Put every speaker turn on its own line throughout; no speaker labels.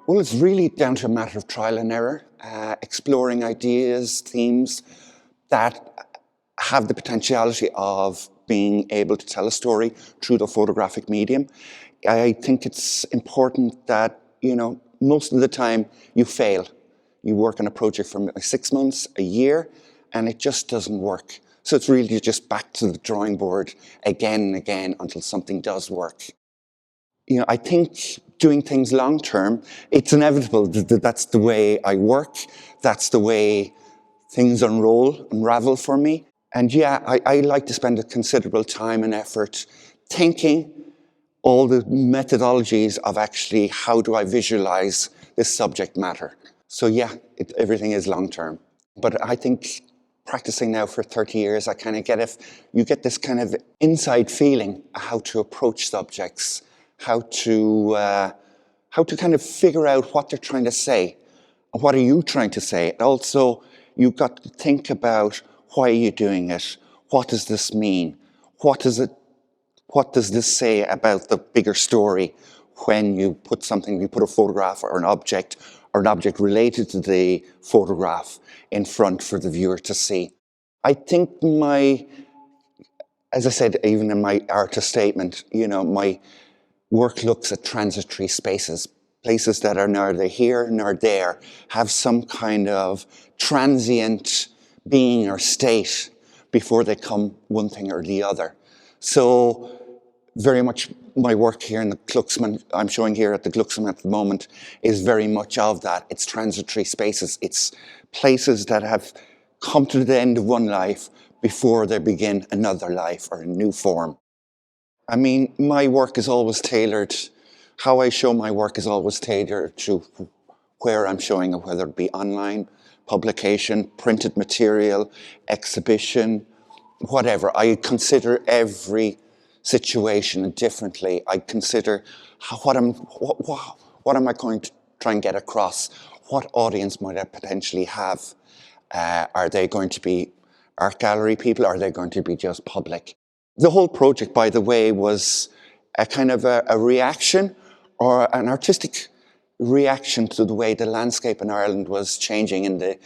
Well, it's really down to a matter of trial and error, exploring ideas, themes that have the potentiality of being able to tell a story through the photographic medium. I think it's important that, most of the time you fail. You work on a project for 6 months, a year, and it just doesn't work. So it's really just back to the drawing board again and again until something does work. I think doing things long term, it's inevitable. That's the way I work. That's the way things unravel for me. And yeah, I like to spend a considerable time and effort thinking all the methodologies of actually how do I visualize this subject matter. So yeah, everything is long term. But I think practicing now for 30 years, you get this kind of inside feeling how to approach subjects, how to kind of figure out what they're trying to say. And what are you trying to say? And also, you've got to think about why are you doing it? What does this mean? What does this say about the bigger story when you put a photograph or an object related to the photograph in front for the viewer to see? I think as I said, even in my artist statement, my work looks at transitory spaces, places that are neither here nor there, have some kind of transient being or state before they come one thing or the other. So very much my work here in the Glucksman, I'm showing here at the Glucksman at the moment, is very much of that. It's transitory spaces. It's places that have come to the end of one life before they begin another life or a new form. I mean, my work is always tailored, how I show my work is always tailored to where I'm showing it, whether it be online, publication, printed material, exhibition, whatever. I consider every situation differently. I consider what am I going to try and get across? What audience might I potentially have? Are they going to be art gallery people? Are they going to be just public? The whole project, by the way, was a kind of a reaction or an artistic reaction to the way the landscape in Ireland was changing in the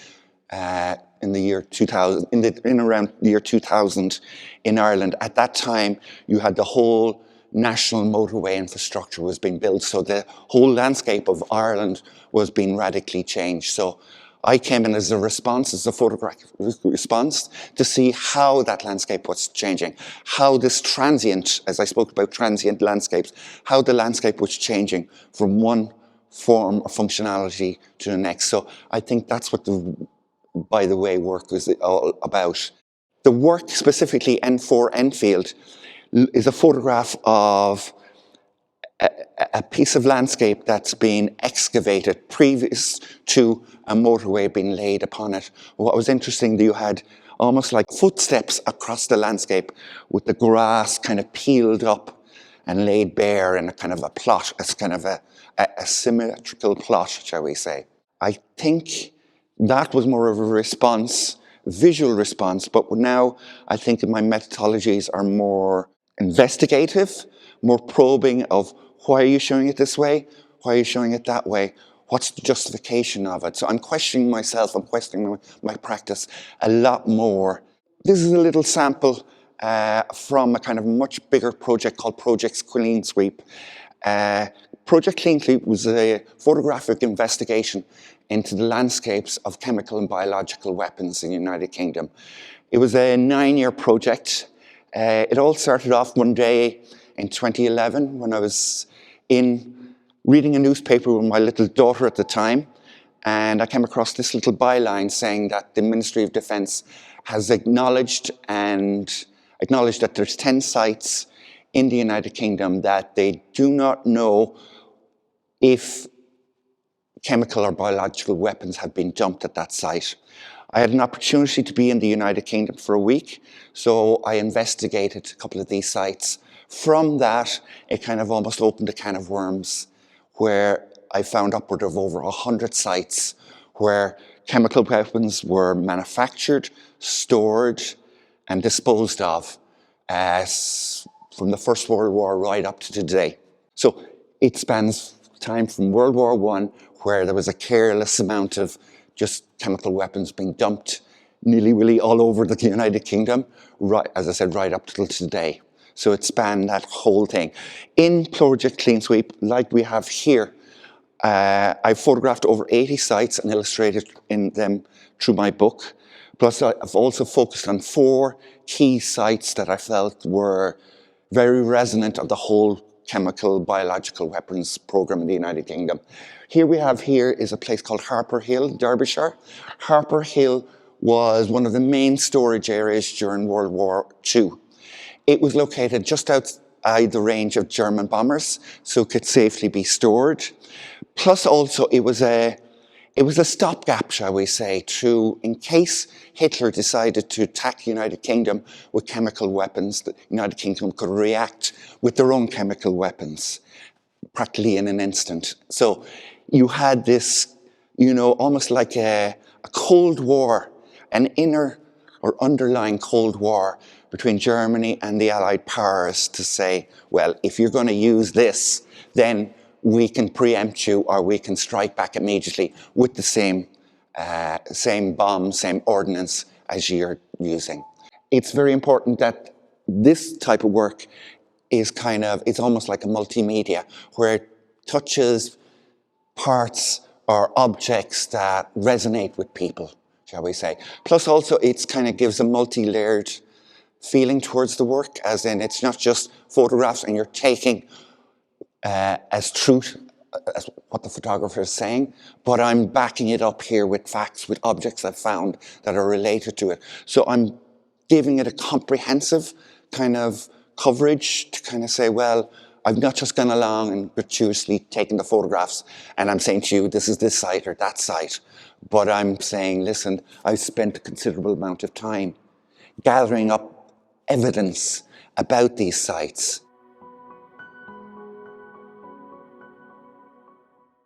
year 2000, in around the year 2000 in Ireland. At that time, you had the whole national motorway infrastructure was being built, so the whole landscape of Ireland was being radically changed. So I came in as a photographic response to see how that landscape was changing, how this transient, as I spoke about transient landscapes, how the landscape was changing from one form or functionality to the next. So I think that's what by the way, work is all about. The work, specifically N4 Enfield, is a photograph of a piece of landscape that's been excavated previous to a motorway being laid upon it. What was interesting, you had almost like footsteps across the landscape with the grass kind of peeled up and laid bare in a kind of a plot, as kind of a symmetrical plot, shall we say. I think that was more of a response, visual response, but now I think my methodologies are more investigative, more probing of why are you showing it this way? Why are you showing it that way? What's the justification of it? So I'm questioning myself, I'm questioning my practice a lot more. This is a little sample from a kind of much bigger project called Project Clean Sweep. Project Clean Sweep was a photographic investigation into the landscapes of chemical and biological weapons in the United Kingdom. It was a 9-year project. It all started off one day in 2011 when I was reading a newspaper with my little daughter at the time, and I came across this little byline saying that the Ministry of Defence has acknowledged that there's 10 sites in the United Kingdom that they do not know if chemical or biological weapons have been dumped at that site. I had an opportunity to be in the United Kingdom for a week, so I investigated a couple of these sites. From that, it kind of almost opened a can of worms where I found upward of over 100 sites where chemical weapons were manufactured, stored, and disposed of from the First World War right up to today. So it spans time from World War I, where there was a careless amount of just chemical weapons being dumped nilly-willy all over the United Kingdom, right, as I said, right up till today. So it spanned that whole thing. In Project Clean Sweep, like we have here, I've photographed over 80 sites and illustrated in them through my book. Plus, I've also focused on 4 key sites that I felt were very resonant of the whole chemical biological weapons program in the United Kingdom. Here is a place called Harper Hill, Derbyshire. Harper Hill was one of the main storage areas during World War II. It was located just outside the range of German bombers, so it could safely be stored. Plus also it was a stopgap, shall we say, in case Hitler decided to attack the United Kingdom with chemical weapons, the United Kingdom could react with their own chemical weapons practically in an instant. So you had this, almost like a Cold War, an inner or underlying Cold War between Germany and the Allied powers to say, well, if you're going to use this, then we can preempt you or we can strike back immediately with the same bomb, same ordnance as you're using. It's very important that this type of work is it's almost like a multimedia where it touches parts or objects that resonate with people, shall we say. Plus also it gives a multi-layered feeling towards the work, as in it's not just photographs and you're taking as truth as what the photographer is saying, but I'm backing it up here with facts, with objects I've found that are related to it. So I'm giving it a comprehensive kind of coverage to say, well, I've not just gone along and gratuitously taken the photographs and I'm saying to you, this is this site or that site. But I'm saying, listen, I've spent a considerable amount of time gathering up evidence about these sites.